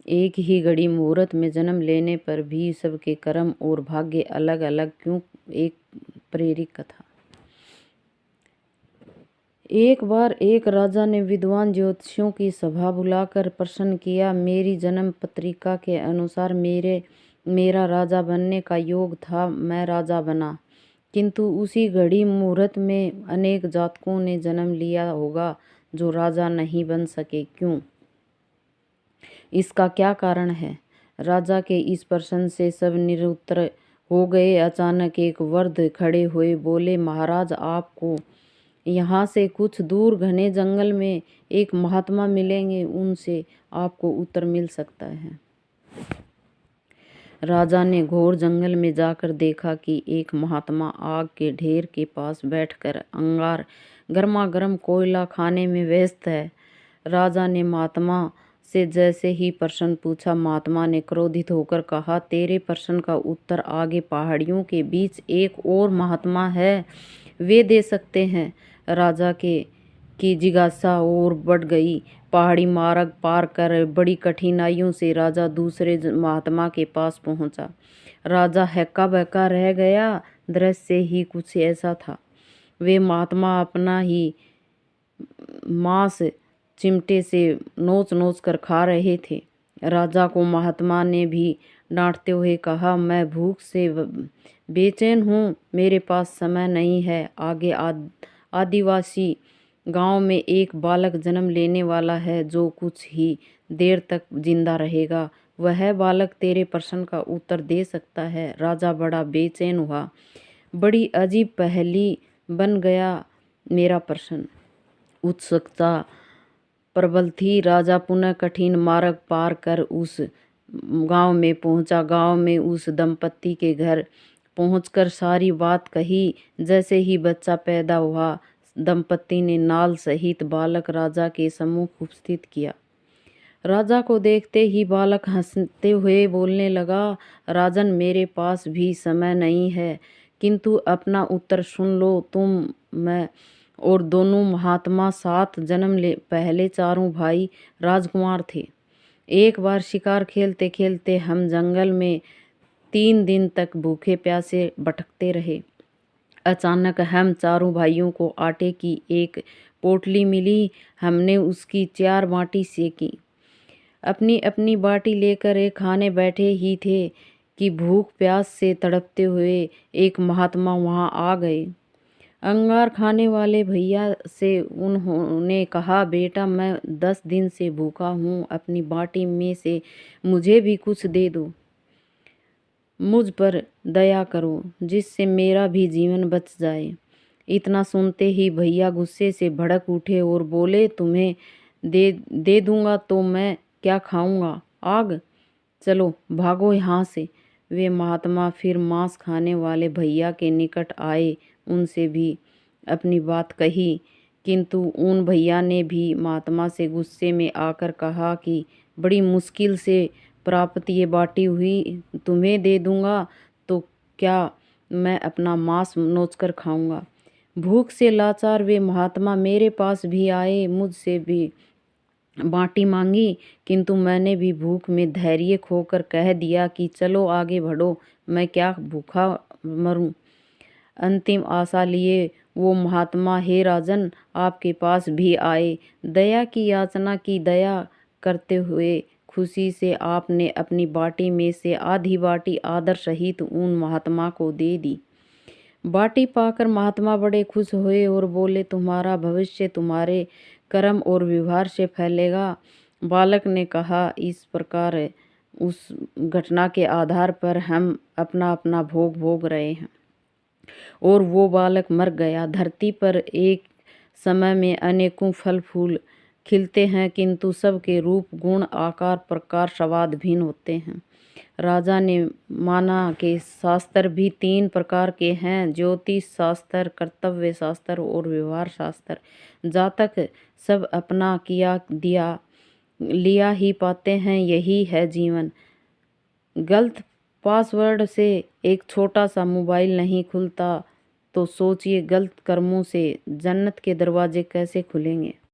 एक ही घड़ी मुहूर्त में जन्म लेने पर भी सबके कर्म और भाग्य अलग अलग क्यों? एक प्रेरक कथा। एक बार एक राजा ने विद्वान ज्योतिषियों की सभा बुलाकर प्रश्न किया। मेरी जन्म पत्रिका के अनुसार मेरा राजा बनने का योग था। मैं राजा बना, किंतु उसी घड़ी मुहूर्त में अनेक जातकों ने जन्म लिया होगा जो राजा नहीं बन सके, क्यों? इसका क्या कारण है? राजा के इस प्रश्न से सब निरुत्तर हो गए। अचानक एक वृद्ध खड़े हुए बोले, महाराज, आपको यहाँ से कुछ दूर घने जंगल में एक महात्मा मिलेंगे, उनसे आपको उत्तर मिल सकता है। राजा ने घोर जंगल में जाकर देखा कि एक महात्मा आग के ढेर के पास बैठकर अंगार गर्मा-गर्म कोयला खाने में व्यस्त है। राजा ने महात्मा से जैसे ही प्रश्न पूछा, महात्मा ने क्रोधित होकर कहा, तेरे प्रश्न का उत्तर आगे पहाड़ियों के बीच एक और महात्मा है, वे दे सकते हैं। राजा की जिज्ञासा और बढ़ गई। पहाड़ी मार्ग पार कर बड़ी कठिनाइयों से राजा दूसरे महात्मा के पास पहुंचा। राजा हक्का बक्का रह गया। दृश्य ही कुछ ऐसा था। वे महात्मा अपना ही मांस चिमटे से नोच नोच कर खा रहे थे। राजा को महात्मा ने भी डांटते हुए कहा, मैं भूख से बेचैन हूँ, मेरे पास समय नहीं है। आगे आदिवासी गांव में एक बालक जन्म लेने वाला है जो कुछ ही देर तक जिंदा रहेगा। वह बालक तेरे प्रश्न का उत्तर दे सकता है। राजा बड़ा बेचैन हुआ। बड़ी अजीब पहेली बन गया मेरा प्रश्न। उत्सुकता प्रबल थी। राजा पुनः कठिन मार्ग पार कर उस गांव में पहुंचा। गांव में उस दंपत्ति के घर पहुंचकर सारी बात कही। जैसे ही बच्चा पैदा हुआ, दंपत्ति ने नाल सहित बालक राजा के सम्मुख उपस्थित किया। राजा को देखते ही बालक हंसते हुए बोलने लगा, राजन, मेरे पास भी समय नहीं है, किंतु अपना उत्तर सुन लो। तुम, मैं और दोनों महात्मा 7 जन्म पहले चारों भाई राजकुमार थे। एक बार शिकार खेलते खेलते हम जंगल में 3 दिन तक भूखे प्यासे भटकते रहे। अचानक हम चारों भाइयों को आटे की एक पोटली मिली। हमने उसकी 4 बाटी सेकी। अपनी अपनी बाटी लेकर खाने बैठे ही थे कि भूख प्यास से तड़पते हुए एक महात्मा वहां आ गए। अंगार खाने वाले भैया से उन्होंने कहा, बेटा, मैं 10 दिन से भूखा हूँ, अपनी बाटी में से मुझे भी कुछ दे दो। मुझ पर दया करो, जिससे मेरा भी जीवन बच जाए। इतना सुनते ही भैया गुस्से से भड़क उठे और बोले, तुम्हें दे दूंगा तो मैं क्या खाऊंगा? आग! चलो भागो यहाँ से। वे महात्मा फिर मांस खाने वाले भैया के निकट आए। उनसे भी अपनी बात कही, किंतु उन भैया ने भी महात्मा से गुस्से में आकर कहा कि बड़ी मुश्किल से प्राप्त ये बाटी हुई, तुम्हें दे दूंगा तो क्या मैं अपना मांस नोचकर खाऊंगा? भूख से लाचार वे महात्मा मेरे पास भी आए, मुझसे भी बाटी मांगी, किंतु मैंने भी भूख में धैर्य खोकर कह दिया कि चलो आगे बढ़ो, मैं क्या भूखा मरूं। अंतिम आशा लिए वो महात्मा, हे राजन, आपके पास भी आए। दया की याचना की। दया करते हुए खुशी से आपने अपनी बाटी में से आधी बाटी आदर सहित उन महात्मा को दे दी। बाटी पाकर महात्मा बड़े खुश हुए और बोले, तुम्हारा भविष्य तुम्हारे कर्म और व्यवहार से फैलेगा। बालक ने कहा, इस प्रकार उस घटना के आधार पर हम अपना अपना भोग भोग रहे हैं। और वो बालक मर गया। धरती पर एक समय में अनेकों फल फूल खिलते हैं, किंतु सबके रूप, गुण, आकार, प्रकार, स्वाद भिन्न होते हैं। राजा ने माना कि शास्त्र भी 3 प्रकार के हैं, ज्योतिष शास्त्र, कर्तव्य शास्त्र और व्यवहार शास्त्र। जातक सब अपना किया दिया लिया ही पाते हैं, यही है जीवन। गलत पासवर्ड से एक छोटा सा मोबाइल नहीं खुलता, तो सोचिए गलत कर्मों से जन्नत के दरवाजे कैसे खुलेंगे।